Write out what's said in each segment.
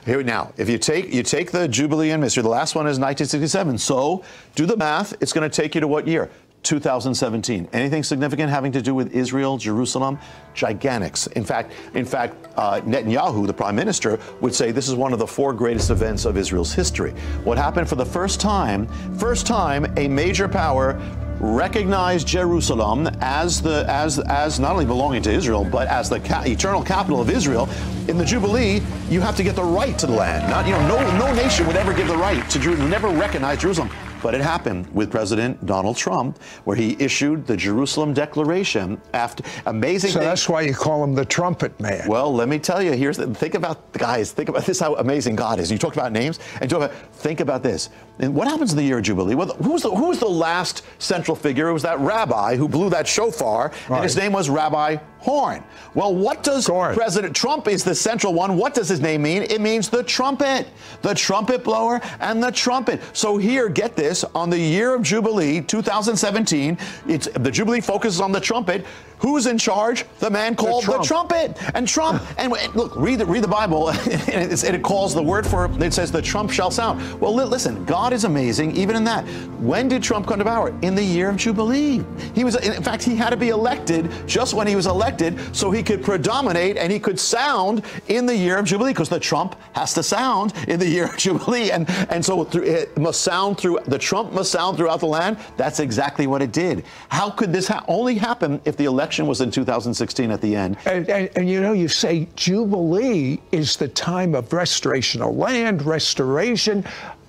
Here now, if you take the Jubilee and Mystery, the last one is 1967. So do the math. It's going to take you to what year? 2017. Anything significant having to do with Israel, Jerusalem? Gigantics. In fact, Netanyahu, the prime minister, would say this is one of the 4 greatest events of Israel's history. What happened for the first time, a major power recognized Jerusalem as not only belonging to Israel, but as the eternal capital of Israel. In the Jubilee, you have to get the right to the land. Not, no nation would ever give the right to Jerusalem, never recognize Jerusalem. But it happened with President Donald Trump, where he issued the Jerusalem Declaration after amazing. So that's why you call him the Trumpet Man. Well, let me tell you. Think about this, how amazing God is. You talked about names, and think about this. And what happens in the year of Jubilee? Well, who was the last central figure? It was that rabbi who blew that shofar, right. And his name was Rabbi Horn. Well, what does President Trump is the central one? What does his name mean? It means the trumpet blower, and the trumpet. So here, get this, on the year of Jubilee, 2017, the Jubilee focuses on the trumpet. Who's in charge? The man called the trumpet. And Trump, and look, read the Bible, and it calls the word for it says the trump shall sound. Well, listen, God is amazing even in that. When did Trump come to power? In the year of Jubilee. In fact, he had to be elected just when he was elected so he could predominate and he could sound in the year of Jubilee, because the trump has to sound in the year of Jubilee. And so it must sound the trump must sound throughout the land. That's exactly what it did. How could this only happen if the election was in 2016 at the end? And you say Jubilee is the time of restoration of land, restoration.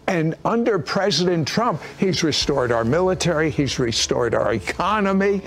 And under President Trump, he's restored our military, he's restored our economy,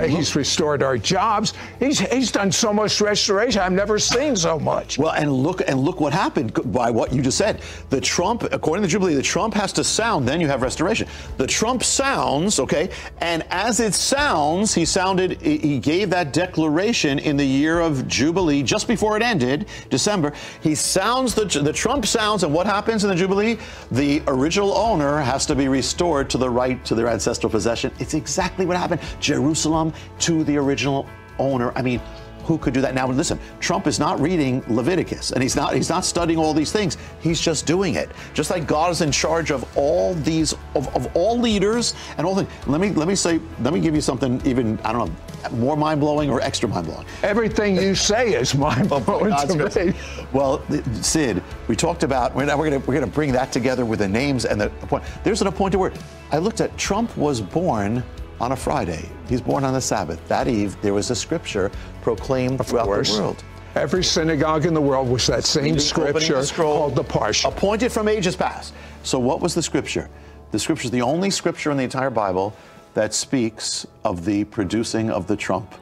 he's restored our jobs. He's done so much restoration. I've never seen so much. Well, and look what happened by what you just said. The Trump, according to Jubilee, the Trump has to sound, then you have restoration. The Trump sounds, okay, and as it sounds, he gave that declaration in the year of Jubilee, just before it ended, December. He sounds, the Trump sounds, and what happens in the Jubilee? The original owner has to be restored to the right to their ancestral possession. It's exactly what happened. Jerusalem to the original owner. I mean, who could do that? Now, listen, Trump is not reading Leviticus, and he's not studying all these things. He's just doing it. Just like God is in charge of all these, of all leaders and all things. Let me give you something even, I don't know, more mind-blowing or extra mind-blowing. Everything you say is mind-blowing to me. Well, Sid, we talked about, we're going to bring that together with the names and the point. There's an appointed word. I looked at, Trump was born on a Friday. He's born on the Sabbath. That eve, there was a scripture proclaimed throughout the world. Every synagogue in the world was that same scripture called the Parsha. Appointed from ages past. So what was the scripture? The scripture is the only scripture in the entire Bible that speaks of the producing of the trump.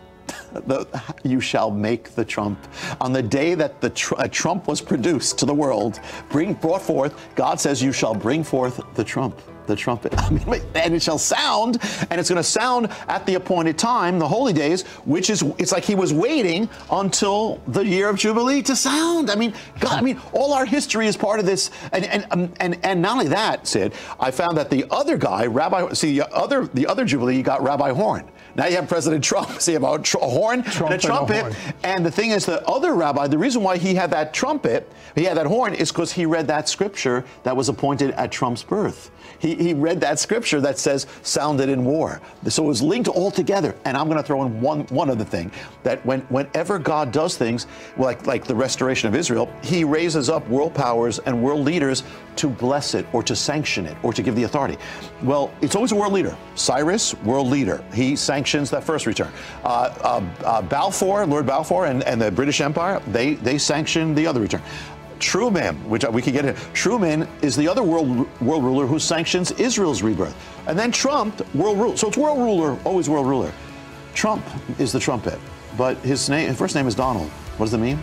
You shall make the trump. On the day that the trump was produced to the world, brought forth, God says, you shall bring forth the trump. The trumpet, and it shall sound, and it's going to sound at the appointed time, the holy days, which is, it's like he was waiting until the year of Jubilee to sound. I mean, God, all our history is part of this, and not only that, Sid, I found that the other guy, the other Jubilee, you got Rabbi Horn. Now you have President Trump, see about a horn and a trumpet. And the thing is, the other rabbi, the reason why he had that trumpet, he had that horn, is because he read that scripture that was appointed at Trump's birth. He read that scripture that says, sounded in war. So it was linked all together. And I'm going to throw in one other thing, that whenever God does things, like the restoration of Israel, he raises up world powers and world leaders to bless it or to sanction it or to give the authority. Well, it's always a world leader. Cyrus, world leader. He sanctions that first return. Balfour, Lord Balfour and the British Empire, they sanction the other return. Truman, which we could get into. Truman is the other world ruler who sanctions Israel's rebirth. And then Trump, world ruler. So it's world ruler, always world ruler. Trump is the trumpet, but his first name is Donald. What does it mean?